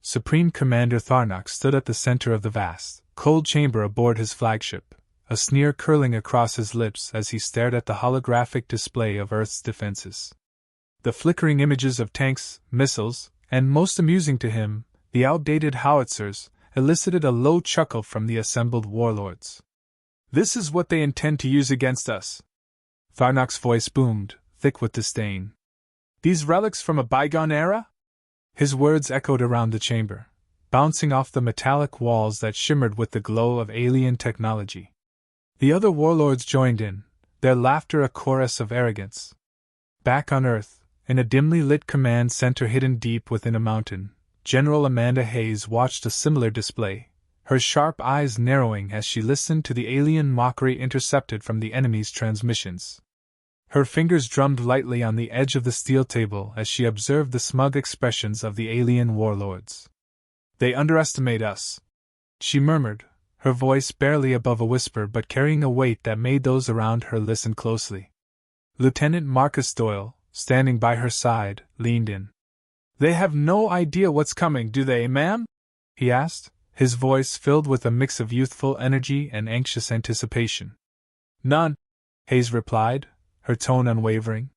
Supreme Commander Tharnak stood at the center of the vast, cold chamber aboard his flagship, a sneer curling across his lips as he stared at the holographic display of Earth's defenses. The flickering images of tanks, missiles, and most amusing to him, the outdated howitzers, elicited a low chuckle from the assembled warlords. "This is what they intend to use against us." Tharnak's voice boomed, thick with disdain. "These relics from a bygone era?" His words echoed around the chamber, bouncing off the metallic walls that shimmered with the glow of alien technology. The other warlords joined in, their laughter a chorus of arrogance. Back on Earth, in a dimly lit command center hidden deep within a mountain, General Amanda Hayes watched a similar display, her sharp eyes narrowing as she listened to the alien mockery intercepted from the enemy's transmissions. Her fingers drummed lightly on the edge of the steel table as she observed the smug expressions of the alien warlords. "They underestimate us," she murmured, her voice barely above a whisper but carrying a weight that made those around her listen closely. Lieutenant Marcus Doyle, standing by her side, leaned in. "They have no idea what's coming, do they, ma'am?" he asked, his voice filled with a mix of youthful energy and anxious anticipation. "None," Hayes replied, her tone unwavering.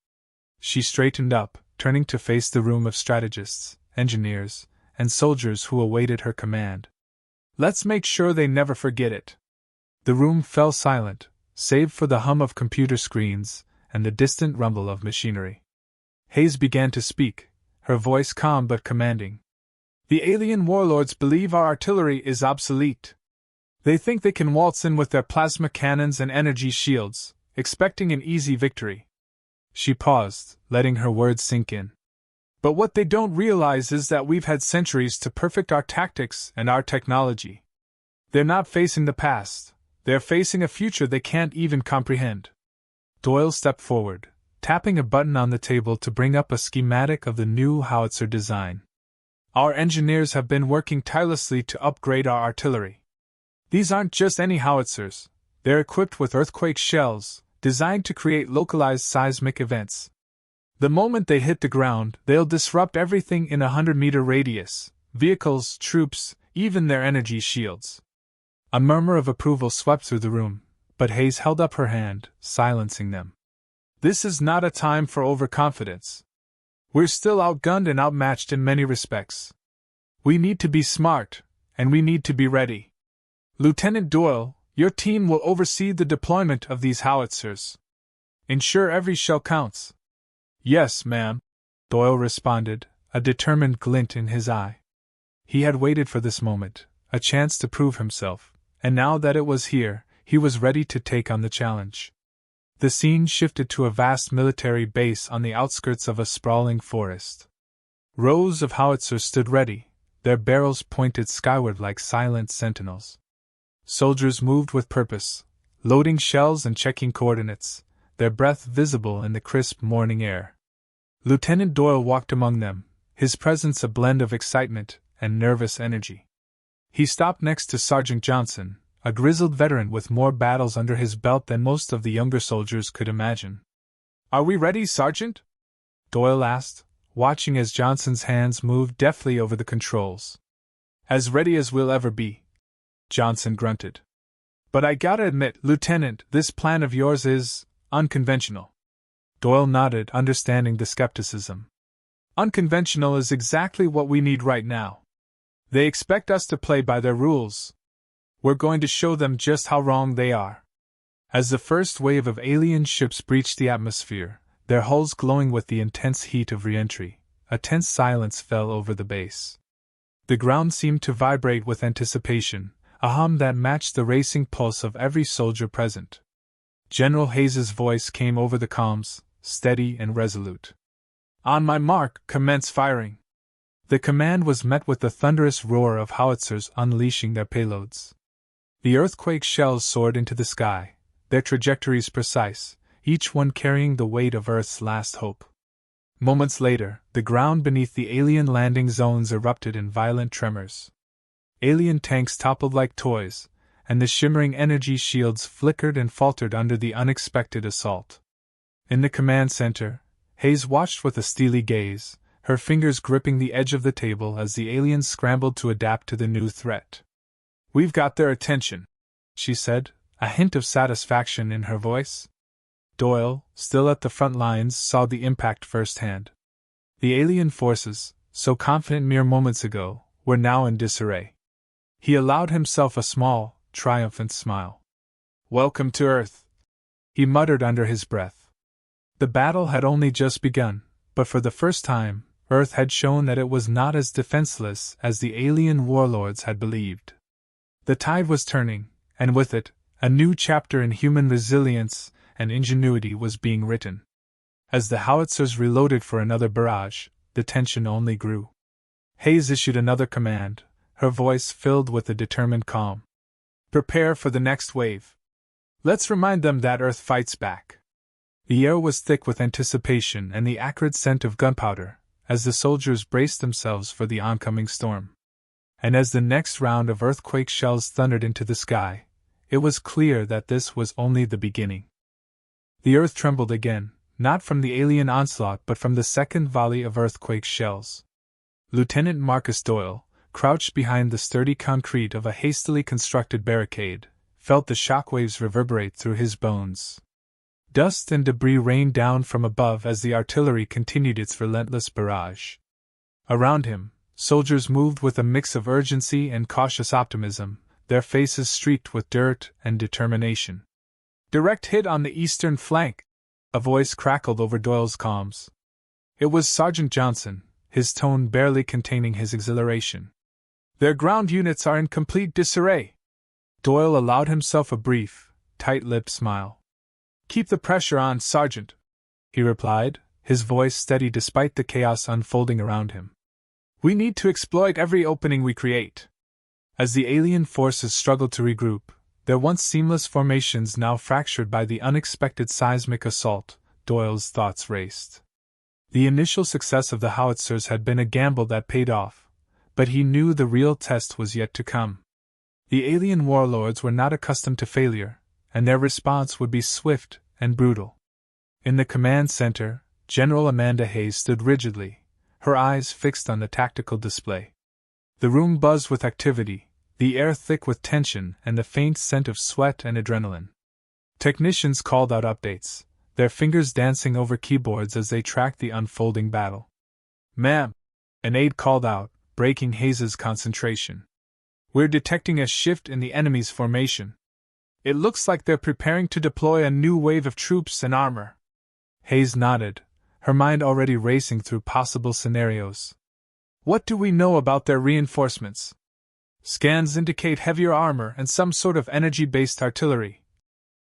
She straightened up, turning to face the room of strategists, engineers, and soldiers who awaited her command. "Let's make sure they never forget it." The room fell silent, save for the hum of computer screens and the distant rumble of machinery. Hayes began to speak, her voice calm but commanding. "The alien warlords believe our artillery is obsolete. They think they can waltz in with their plasma cannons and energy shields, expecting an easy victory." She paused, letting her words sink in. "But what they don't realize is that we've had centuries to perfect our tactics and our technology. They're not facing the past, they're facing a future they can't even comprehend." Doyle stepped forward, tapping a button on the table to bring up a schematic of the new howitzer design. "Our engineers have been working tirelessly to upgrade our artillery. These aren't just any howitzers, they're equipped with earthquake shells, designed to create localized seismic events. The moment they hit the ground, they'll disrupt everything in a 100-meter radius, vehicles, troops, even their energy shields." A murmur of approval swept through the room, but Hayes held up her hand, silencing them. "This is not a time for overconfidence. We're still outgunned and outmatched in many respects. We need to be smart, and we need to be ready. Lieutenant Doyle, your team will oversee the deployment of these howitzers. Ensure every shell counts." "Yes, ma'am," Doyle responded, a determined glint in his eye. He had waited for this moment, a chance to prove himself, and now that it was here, he was ready to take on the challenge. The scene shifted to a vast military base on the outskirts of a sprawling forest. Rows of howitzers stood ready, their barrels pointed skyward like silent sentinels. Soldiers moved with purpose, loading shells and checking coordinates, their breath visible in the crisp morning air. Lieutenant Doyle walked among them, his presence a blend of excitement and nervous energy. He stopped next to Sergeant Johnson, a grizzled veteran with more battles under his belt than most of the younger soldiers could imagine. "Are we ready, Sergeant?" Doyle asked, watching as Johnson's hands moved deftly over the controls. "As ready as we'll ever be," Johnson grunted. "But I gotta admit, Lieutenant, this plan of yours is unconventional." Doyle nodded, understanding the skepticism. "Unconventional is exactly what we need right now. They expect us to play by their rules. We're going to show them just how wrong they are." As the first wave of alien ships breached the atmosphere, their hulls glowing with the intense heat of re-entry, a tense silence fell over the base. The ground seemed to vibrate with anticipation, a hum that matched the racing pulse of every soldier present. General Hayes's voice came over the comms, steady and resolute. "On my mark, commence firing." The command was met with the thunderous roar of howitzers unleashing their payloads. The earthquake shells soared into the sky, their trajectories precise, each one carrying the weight of Earth's last hope. Moments later, the ground beneath the alien landing zones erupted in violent tremors. Alien tanks toppled like toys, and the shimmering energy shields flickered and faltered under the unexpected assault. In the command center, Hayes watched with a steely gaze, her fingers gripping the edge of the table as the aliens scrambled to adapt to the new threat. "We've got their attention," she said, a hint of satisfaction in her voice. Doyle, still at the front lines, saw the impact firsthand. The alien forces, so confident mere moments ago, were now in disarray. He allowed himself a small, triumphant smile. "Welcome to Earth," he muttered under his breath. The battle had only just begun, but for the first time, Earth had shown that it was not as defenseless as the alien warlords had believed. The tide was turning, and with it, a new chapter in human resilience and ingenuity was being written. As the howitzers reloaded for another barrage, the tension only grew. Hayes issued another command, her voice filled with a determined calm. "Prepare for the next wave. Let's remind them that Earth fights back." The air was thick with anticipation and the acrid scent of gunpowder, as the soldiers braced themselves for the oncoming storm. And as the next round of earthquake shells thundered into the sky, it was clear that this was only the beginning. The earth trembled again, not from the alien onslaught but from the second volley of earthquake shells. Lieutenant Marcus Doyle, crouched behind the sturdy concrete of a hastily constructed barricade, felt the shockwaves reverberate through his bones. Dust and debris rained down from above as the artillery continued its relentless barrage. Around him, soldiers moved with a mix of urgency and cautious optimism, their faces streaked with dirt and determination. "Direct hit on the eastern flank," a voice crackled over Doyle's comms. It was Sergeant Johnson, his tone barely containing his exhilaration. "Their ground units are in complete disarray." Doyle allowed himself a brief, tight-lipped smile. "Keep the pressure on, Sergeant," he replied, his voice steady despite the chaos unfolding around him. "We need to exploit every opening we create." As the alien forces struggled to regroup, their once seamless formations now fractured by the unexpected seismic assault, Doyle's thoughts raced. The initial success of the howitzers had been a gamble that paid off, but he knew the real test was yet to come. The alien warlords were not accustomed to failure, and their response would be swift and brutal. In the command center, General Amanda Hayes stood rigidly, her eyes fixed on the tactical display. The room buzzed with activity, the air thick with tension and the faint scent of sweat and adrenaline. Technicians called out updates, their fingers dancing over keyboards as they tracked the unfolding battle. "Ma'am," an aide called out, breaking Hayes's concentration. "We're detecting a shift in the enemy's formation. It looks like they're preparing to deploy a new wave of troops and armor." Hayes nodded, her mind already racing through possible scenarios. "What do we know about their reinforcements?" "Scans indicate heavier armor and some sort of energy-based artillery,"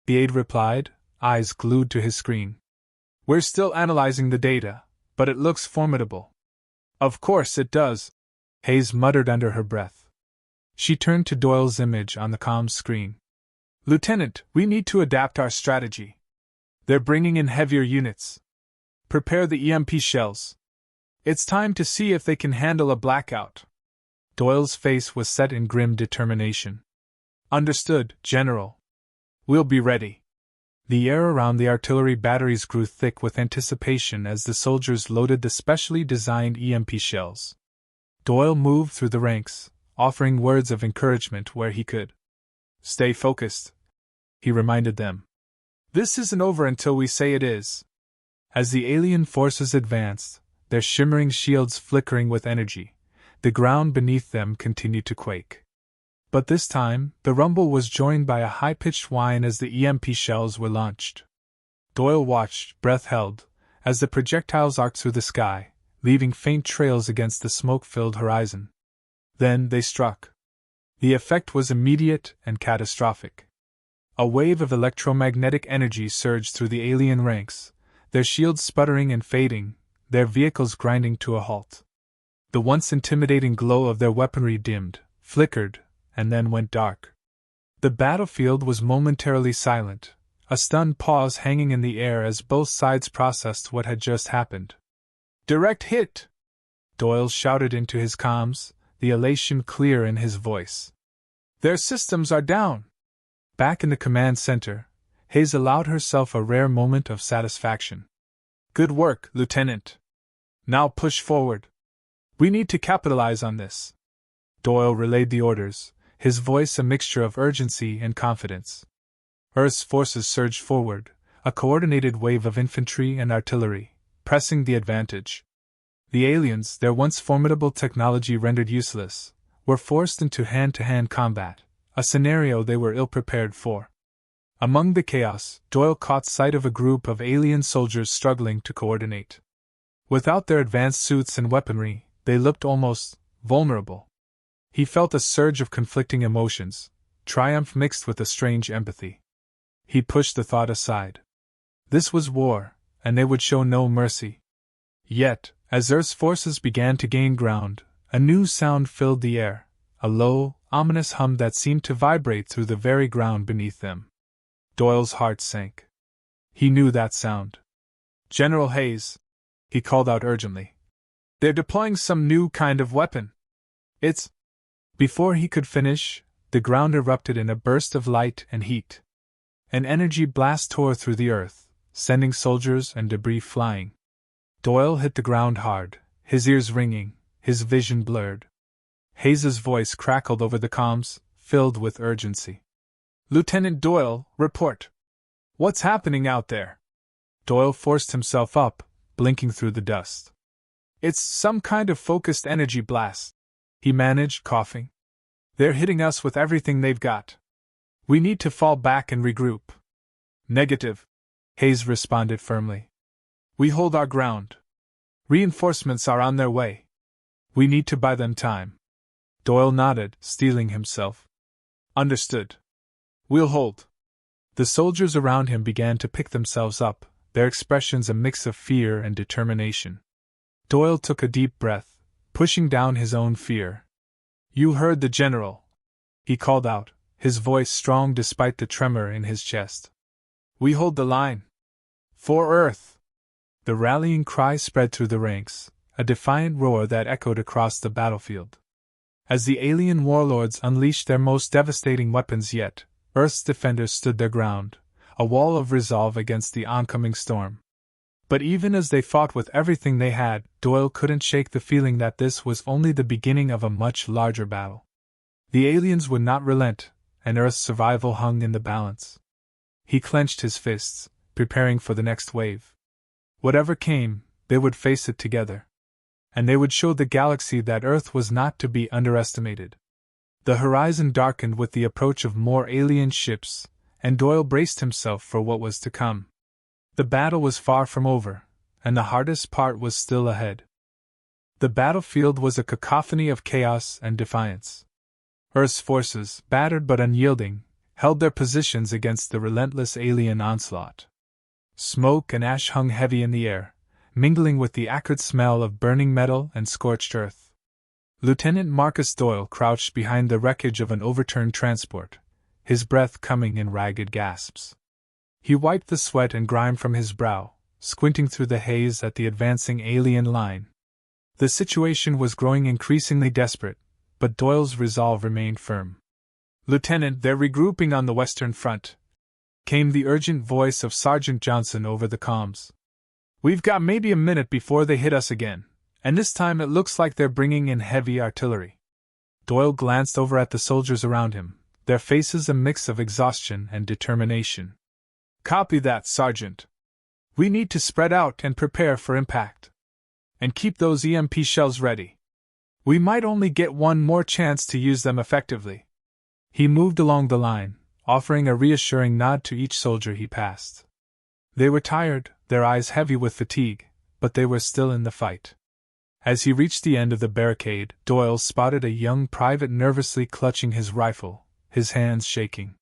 the aide replied, eyes glued to his screen. "We're still analyzing the data, but it looks formidable." "Of course it does," Hayes muttered under her breath. She turned to Doyle's image on the comms screen. "Lieutenant, we need to adapt our strategy. They're bringing in heavier units. Prepare the EMP shells. It's time to see if they can handle a blackout." Doyle's face was set in grim determination. "Understood, General. We'll be ready." The air around the artillery batteries grew thick with anticipation as the soldiers loaded the specially designed EMP shells. Doyle moved through the ranks, offering words of encouragement where he could. "Stay focused," he reminded them. "This isn't over until we say it is." As the alien forces advanced, their shimmering shields flickering with energy, the ground beneath them continued to quake. But this time, the rumble was joined by a high-pitched whine as the EMP shells were launched. Doyle watched, breath held, as the projectiles arced through the sky, leaving faint trails against the smoke-filled horizon. Then they struck. The effect was immediate and catastrophic. A wave of electromagnetic energy surged through the alien ranks, their shields sputtering and fading, their vehicles grinding to a halt. The once intimidating glow of their weaponry dimmed, flickered, and then went dark. The battlefield was momentarily silent, a stunned pause hanging in the air as both sides processed what had just happened. "Direct hit!" Doyle shouted into his comms, the elation clear in his voice. "Their systems are down!" Back in the command center, Hayes allowed herself a rare moment of satisfaction. "Good work, Lieutenant." Now push forward. We need to capitalize on this. Doyle relayed the orders, his voice a mixture of urgency and confidence. Earth's forces surged forward, a coordinated wave of infantry and artillery, pressing the advantage. The aliens, their once formidable technology rendered useless, were forced into hand-to-hand combat, a scenario they were ill-prepared for. Among the chaos, Doyle caught sight of a group of alien soldiers struggling to coordinate. Without their advanced suits and weaponry, they looked almost vulnerable. He felt a surge of conflicting emotions, triumph mixed with a strange empathy. He pushed the thought aside. This was war, and they would show no mercy. Yet, as Earth's forces began to gain ground, a new sound filled the air, a low, ominous hum that seemed to vibrate through the very ground beneath them. Doyle's heart sank. He knew that sound. "General Hayes," he called out urgently. "They're deploying some new kind of weapon. It's—" Before he could finish, the ground erupted in a burst of light and heat. An energy blast tore through the earth, sending soldiers and debris flying. Doyle hit the ground hard, his ears ringing, his vision blurred. Hayes's voice crackled over the comms, filled with urgency. "Lieutenant Doyle, report. What's happening out there?" Doyle forced himself up, blinking through the dust. "It's some kind of focused energy blast," he managed, coughing. "They're hitting us with everything they've got. We need to fall back and regroup." "Negative," Hayes responded firmly. "We hold our ground. Reinforcements are on their way. We need to buy them time." Doyle nodded, steeling himself. "Understood. We'll hold." The soldiers around him began to pick themselves up, their expressions a mix of fear and determination. Doyle took a deep breath, pushing down his own fear. "You heard the general," he called out, his voice strong despite the tremor in his chest. "We hold the line. For Earth!" The rallying cry spread through the ranks, a defiant roar that echoed across the battlefield. As the alien warlords unleashed their most devastating weapons yet, Earth's defenders stood their ground, a wall of resolve against the oncoming storm. But even as they fought with everything they had, Doyle couldn't shake the feeling that this was only the beginning of a much larger battle. The aliens would not relent, and Earth's survival hung in the balance. He clenched his fists, preparing for the next wave. Whatever came, they would face it together. And they would show the galaxy that Earth was not to be underestimated. The horizon darkened with the approach of more alien ships, and Doyle braced himself for what was to come. The battle was far from over, and the hardest part was still ahead. The battlefield was a cacophony of chaos and defiance. Earth's forces, battered but unyielding, held their positions against the relentless alien onslaught. Smoke and ash hung heavy in the air, mingling with the acrid smell of burning metal and scorched earth. Lieutenant Marcus Doyle crouched behind the wreckage of an overturned transport, his breath coming in ragged gasps. He wiped the sweat and grime from his brow, squinting through the haze at the advancing alien line. The situation was growing increasingly desperate, but Doyle's resolve remained firm. "Lieutenant, they're regrouping on the Western Front," came the urgent voice of Sergeant Johnson over the comms. "We've got maybe a minute before they hit us again, and this time it looks like they're bringing in heavy artillery." Doyle glanced over at the soldiers around him, their faces a mix of exhaustion and determination. "Copy that, Sergeant. We need to spread out and prepare for impact. And keep those EMP shells ready. We might only get one more chance to use them effectively." He moved along the line, offering a reassuring nod to each soldier he passed. They were tired, their eyes heavy with fatigue, but they were still in the fight. As he reached the end of the barricade, Doyle spotted a young private nervously clutching his rifle, his hands shaking.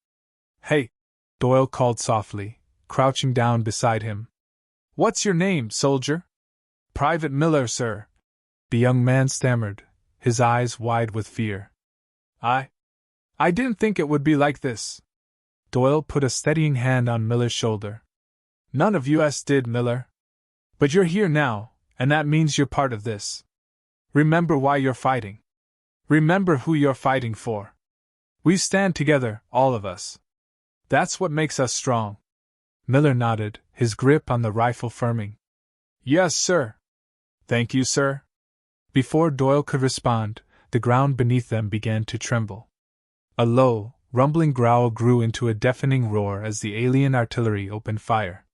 "Hey!" Doyle called softly, crouching down beside him. "What's your name, soldier?" "Private Miller, sir," the young man stammered, his eyes wide with fear. I didn't think it would be like this." Doyle put a steadying hand on Miller's shoulder. "None of us did, Miller. But you're here now, and that means you're part of this. Remember why you're fighting. Remember who you're fighting for. We stand together, all of us. That's what makes us strong." Miller nodded, his grip on the rifle firming. "Yes, sir." Thank you, sir. Before Doyle could respond, the ground beneath them began to tremble. A low, rumbling growl grew into a deafening roar as the alien artillery opened fire.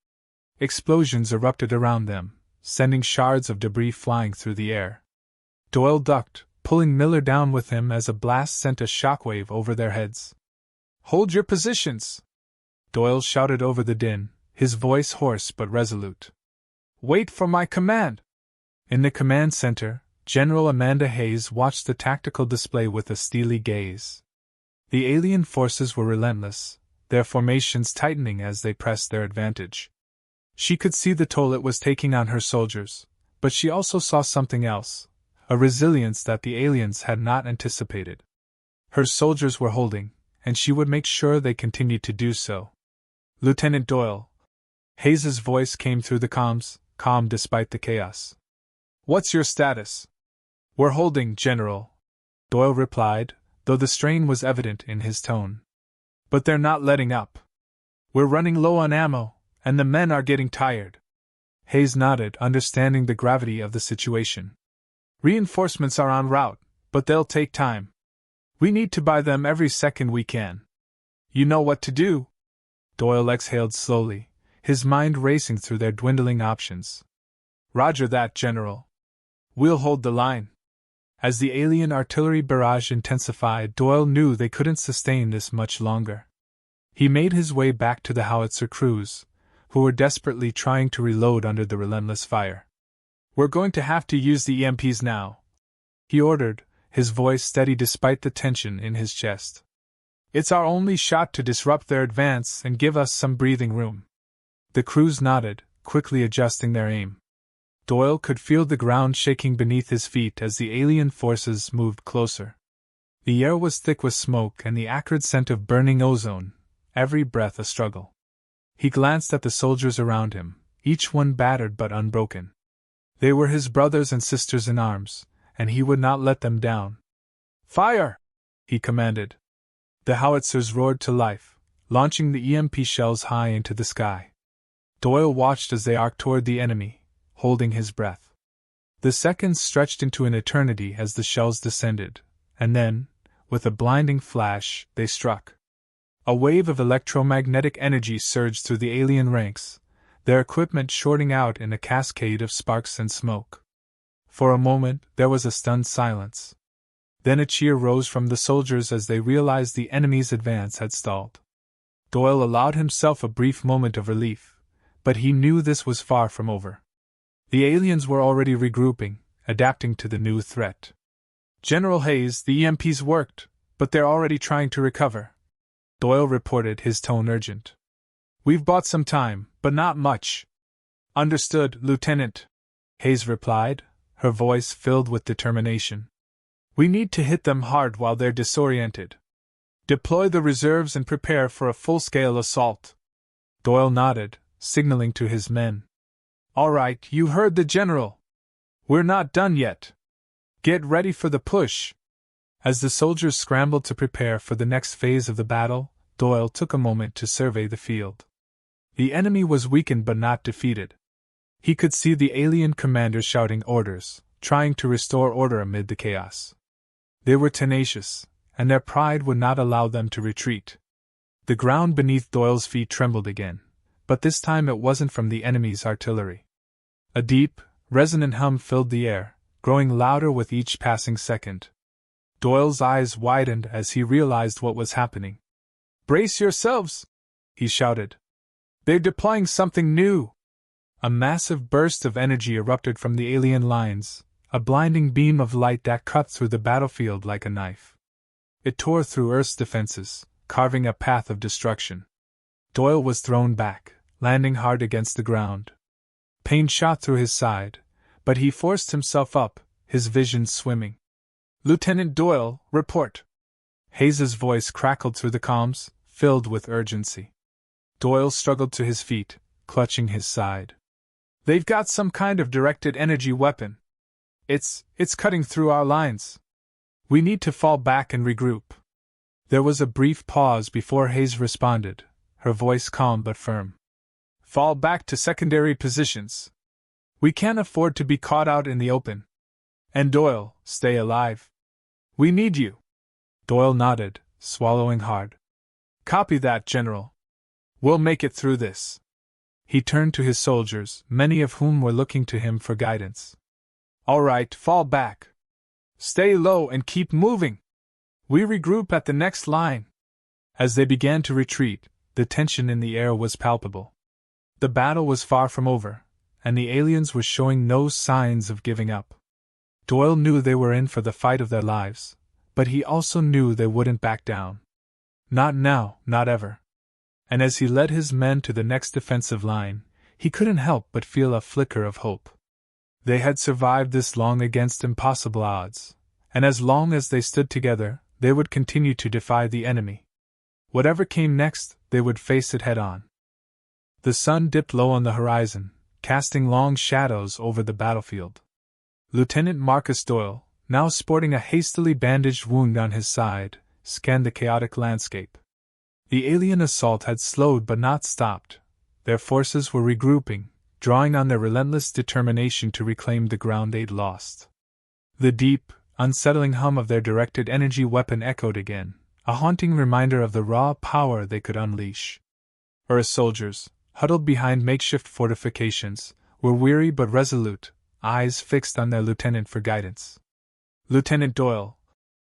Explosions erupted around them, sending shards of debris flying through the air. Doyle ducked, pulling Miller down with him as a blast sent a shockwave over their heads. "Hold your positions!" Doyle shouted over the din, his voice hoarse but resolute. "Wait for my command!" In the command center, General Amanda Hayes watched the tactical display with a steely gaze. The alien forces were relentless, their formations tightening as they pressed their advantage. She could see the toll it was taking on her soldiers, but she also saw something else, a resilience that the aliens had not anticipated. Her soldiers were holding, and she would make sure they continued to do so. "Lieutenant Doyle." Hayes's voice came through the comms, calm despite the chaos. "What's your status?" "We're holding, General," Doyle replied, though the strain was evident in his tone. "But they're not letting up. We're running low on ammo, and the men are getting tired." Hayes nodded, understanding the gravity of the situation. "Reinforcements are en route, but they'll take time. We need to buy them every second we can." "You know what to do?" Doyle exhaled slowly, his mind racing through their dwindling options. "Roger that, General. We'll hold the line." As the alien artillery barrage intensified, Doyle knew they couldn't sustain this much longer. He made his way back to the Howitzer crews, who were desperately trying to reload under the relentless fire. "We're going to have to use the EMPs now," he ordered, his voice steady despite the tension in his chest. "It's our only shot to disrupt their advance and give us some breathing room." The crews nodded, quickly adjusting their aim. Doyle could feel the ground shaking beneath his feet as the alien forces moved closer. The air was thick with smoke and the acrid scent of burning ozone, every breath a struggle. He glanced at the soldiers around him, each one battered but unbroken. They were his brothers and sisters in arms, and he would not let them down. "Fire!" he commanded. The howitzers roared to life, launching the EMP shells high into the sky. Doyle watched as they arced toward the enemy, holding his breath. The seconds stretched into an eternity as the shells descended, and then, with a blinding flash, they struck. A wave of electromagnetic energy surged through the alien ranks, their equipment shorting out in a cascade of sparks and smoke. For a moment, there was a stunned silence. Then a cheer rose from the soldiers as they realized the enemy's advance had stalled. Doyle allowed himself a brief moment of relief, but he knew this was far from over. The aliens were already regrouping, adapting to the new threat. "General Hayes, the EMPs worked, but they're already trying to recover," Doyle reported, his tone urgent. "We've bought some time, but not much." "Understood, Lieutenant," Hayes replied, her voice filled with determination. "We need to hit them hard while they're disoriented. Deploy the reserves and prepare for a full-scale assault." Doyle nodded, signaling to his men. "All right, you heard the General. We're not done yet. Get ready for the push." As the soldiers scrambled to prepare for the next phase of the battle, Doyle took a moment to survey the field. The enemy was weakened but not defeated. He could see the alien commanders shouting orders, trying to restore order amid the chaos. They were tenacious, and their pride would not allow them to retreat. The ground beneath Doyle's feet trembled again, but this time it wasn't from the enemy's artillery. A deep, resonant hum filled the air, growing louder with each passing second. Doyle's eyes widened as he realized what was happening. "Brace yourselves!" he shouted. "They're deploying something new!" A massive burst of energy erupted from the alien lines, a blinding beam of light that cut through the battlefield like a knife. It tore through Earth's defenses, carving a path of destruction. Doyle was thrown back, landing hard against the ground. Pain shot through his side, but he forced himself up, his vision swimming. "Lieutenant Doyle, report!" Hayes's voice crackled through the comms, filled with urgency. Doyle struggled to his feet, clutching his side. "They've got some kind of directed energy weapon. It's cutting through our lines. We need to fall back and regroup." There was a brief pause before Hayes responded, her voice calm but firm. "Fall back to secondary positions. We can't afford to be caught out in the open. And Doyle, stay alive. We need you. Doyle nodded, swallowing hard. Copy that, General. We'll make it through this. He turned to his soldiers, many of whom were looking to him for guidance. All right, fall back. Stay low and keep moving. We regroup at the next line. As they began to retreat, the tension in the air was palpable. The battle was far from over, and the aliens were showing no signs of giving up. Doyle knew they were in for the fight of their lives, but he also knew they wouldn't back down. Not now, not ever. And as he led his men to the next defensive line, he couldn't help but feel a flicker of hope. They had survived this long against impossible odds, and as long as they stood together, they would continue to defy the enemy. Whatever came next, they would face it head-on. The sun dipped low on the horizon, casting long shadows over the battlefield. Lieutenant Marcus Doyle, now sporting a hastily bandaged wound on his side, scanned the chaotic landscape. The alien assault had slowed but not stopped. Their forces were regrouping, drawing on their relentless determination to reclaim the ground they'd lost. The deep, unsettling hum of their directed energy weapon echoed again, a haunting reminder of the raw power they could unleash. Earth soldiers, huddled behind makeshift fortifications, were weary but resolute, eyes fixed on their lieutenant for guidance. Lieutenant Doyle,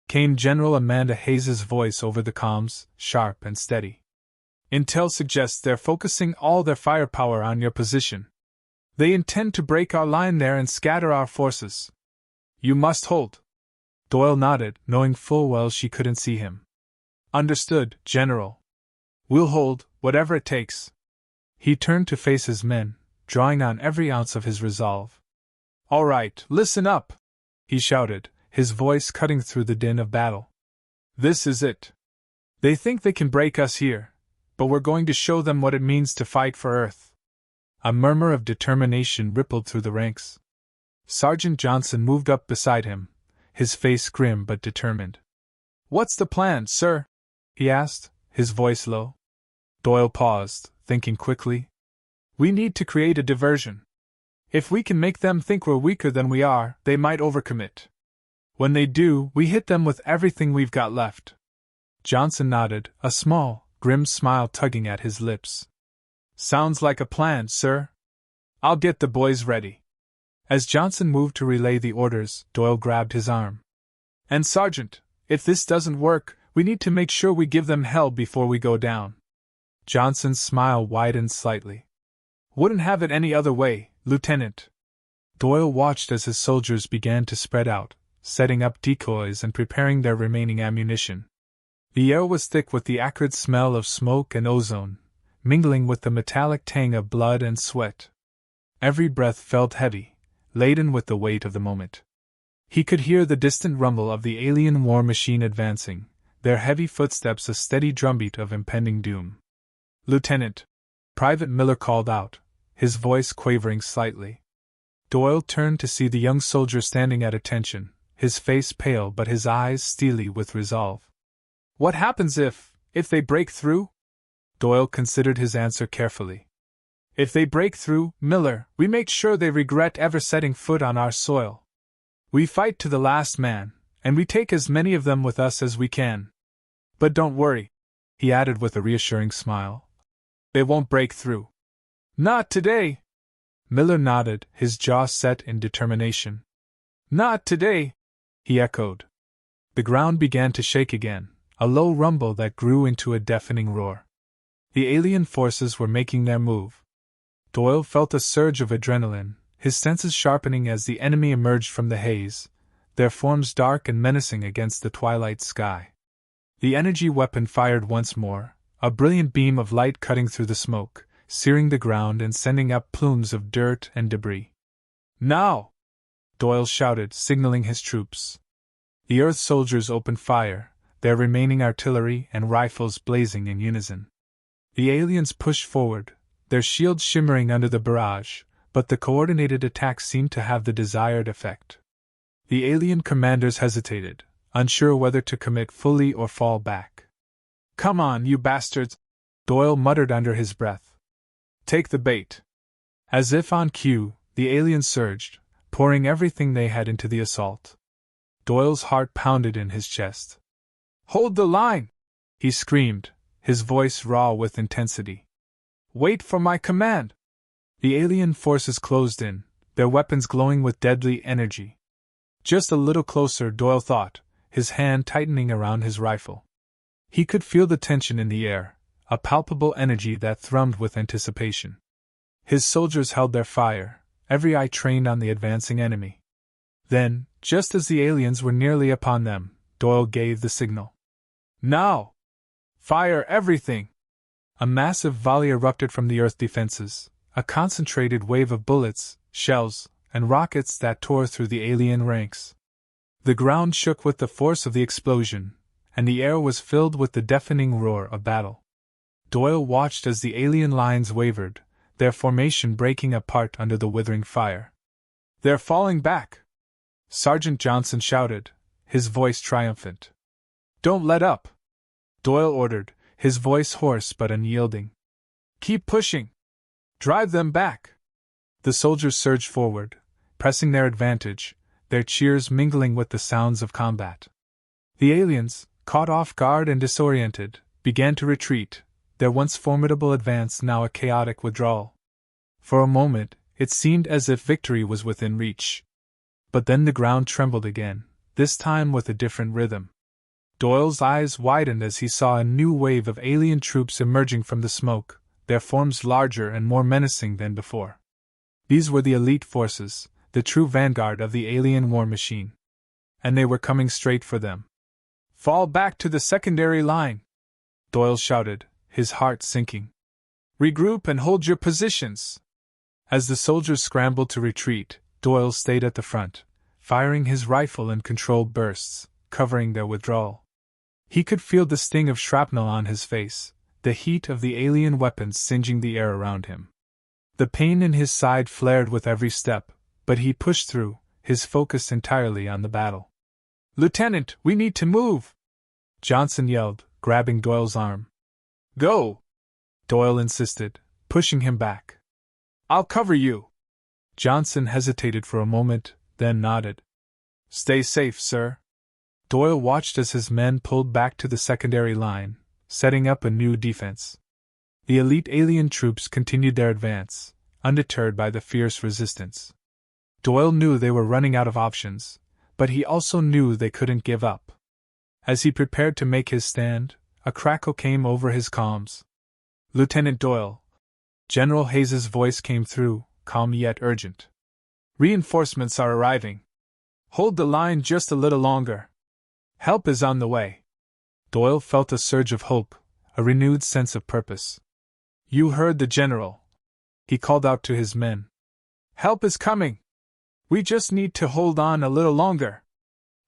came General Amanda Hayes' voice over the comms, sharp and steady. Intel suggests they're focusing all their firepower on your position. They intend to break our line there and scatter our forces. You must hold. Doyle nodded, knowing full well she couldn't see him. Understood, General. We'll hold, whatever it takes. He turned to face his men, drawing on every ounce of his resolve. All right, listen up, he shouted, his voice cutting through the din of battle. This is it. They think they can break us here, but we're going to show them what it means to fight for Earth. A murmur of determination rippled through the ranks. Sergeant Johnson moved up beside him, his face grim but determined. What's the plan, sir? He asked, his voice low. Doyle paused, thinking quickly. We need to create a diversion. If we can make them think we're weaker than we are, they might overcommit. When they do, we hit them with everything we've got left. Johnson nodded, a small, grim smile tugging at his lips. Sounds like a plan, sir. I'll get the boys ready. As Johnson moved to relay the orders, Doyle grabbed his arm. And Sergeant, if this doesn't work, we need to make sure we give them hell before we go down. Johnson's smile widened slightly. Wouldn't have it any other way, Lieutenant. Doyle watched as his soldiers began to spread out, setting up decoys and preparing their remaining ammunition. The air was thick with the acrid smell of smoke and ozone, mingling with the metallic tang of blood and sweat. Every breath felt heavy, laden with the weight of the moment. He could hear the distant rumble of the alien war machine advancing, their heavy footsteps a steady drumbeat of impending doom. Lieutenant, Private Miller called out, his voice quavering slightly. Doyle turned to see the young soldier standing at attention, his face pale but his eyes steely with resolve. What happens if they break through? Doyle considered his answer carefully. If they break through, Miller, we make sure they regret ever setting foot on our soil. We fight to the last man, and we take as many of them with us as we can. But don't worry, he added with a reassuring smile. They won't break through. Not today. Miller nodded, his jaw set in determination. Not today, he echoed. The ground began to shake again, a low rumble that grew into a deafening roar. The alien forces were making their move. Doyle felt a surge of adrenaline, his senses sharpening as the enemy emerged from the haze, their forms dark and menacing against the twilight sky. The energy weapon fired once more, a brilliant beam of light cutting through the smoke, searing the ground and sending up plumes of dirt and debris. Now! Doyle shouted, signaling his troops. The Earth soldiers opened fire, their remaining artillery and rifles blazing in unison. The aliens pushed forward, their shields shimmering under the barrage, but the coordinated attack seemed to have the desired effect. The alien commanders hesitated, unsure whether to commit fully or fall back. Come on, you bastards! Doyle muttered under his breath. Take the bait. As if on cue, The aliens surged, pouring everything they had into the assault. Doyle's heart pounded in his chest. "Hold the line!" he screamed, his voice raw with intensity. "Wait for my command!" The alien forces closed in, their weapons glowing with deadly energy. Just a little closer, Doyle thought, his hand tightening around his rifle. He could feel the tension in the air, a palpable energy that thrummed with anticipation. His soldiers held their fire, every eye trained on the advancing enemy. Then, just as the aliens were nearly upon them, Doyle gave the signal. "Now! Fire everything!" A massive volley erupted from the Earth defenses, a concentrated wave of bullets, shells, and rockets that tore through the alien ranks. The ground shook with the force of the explosion, and the air was filled with the deafening roar of battle. Doyle watched as the alien lines wavered, their formation breaking apart under the withering fire. "They're falling back!" Sergeant Johnson shouted, his voice triumphant. "Don't let up!" Doyle ordered, his voice hoarse but unyielding. "Keep pushing! Drive them back!" The soldiers surged forward, pressing their advantage, their cheers mingling with the sounds of combat. The aliens, caught off guard and disoriented, began to retreat, their once formidable advance now a chaotic withdrawal. For a moment, it seemed as if victory was within reach. But then the ground trembled again, this time with a different rhythm. Doyle's eyes widened as he saw a new wave of alien troops emerging from the smoke, their forms larger and more menacing than before. These were the elite forces, the true vanguard of the alien war machine. And they were coming straight for them. "Fall back to the secondary line!" Doyle shouted, his heart sinking. "Regroup and hold your positions!" As the soldiers scrambled to retreat, Doyle stayed at the front, firing his rifle in controlled bursts, covering their withdrawal. He could feel the sting of shrapnel on his face, the heat of the alien weapons singeing the air around him. The pain in his side flared with every step, but he pushed through, his focus entirely on the battle. "Lieutenant, we need to move!" Johnson yelled, grabbing Doyle's arm. "Go!" Doyle insisted, pushing him back. "I'll cover you." Johnson hesitated for a moment, then nodded. "Stay safe, sir." Doyle watched as his men pulled back to the secondary line, setting up a new defense. The elite alien troops continued their advance, undeterred by the fierce resistance. Doyle knew they were running out of options, but he also knew they couldn't give up. As he prepared to make his stand, a crackle came over his comms. "Lieutenant Doyle." General Hayes's voice came through, calm yet urgent. "Reinforcements are arriving. Hold the line just a little longer. Help is on the way." Doyle felt a surge of hope, a renewed sense of purpose. "You heard the general," he called out to his men. "Help is coming. We just need to hold on a little longer."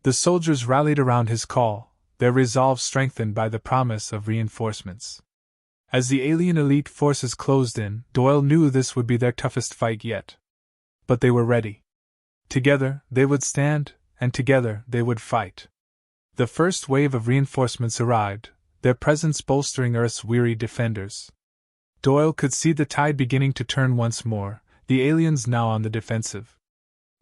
The soldiers rallied around his call, their resolve strengthened by the promise of reinforcements. As the alien elite forces closed in, Doyle knew this would be their toughest fight yet. But they were ready. Together, they would stand, and together, they would fight. The first wave of reinforcements arrived, their presence bolstering Earth's weary defenders. Doyle could see the tide beginning to turn once more, the aliens now on the defensive.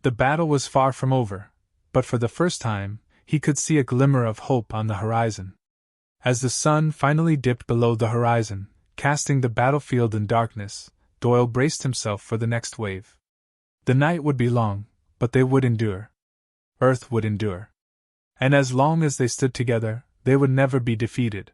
The battle was far from over, but for the first time, he could see a glimmer of hope on the horizon. As the sun finally dipped below the horizon, casting the battlefield in darkness, Doyle braced himself for the next wave. The night would be long, but they would endure. Earth would endure. And as long as they stood together, they would never be defeated.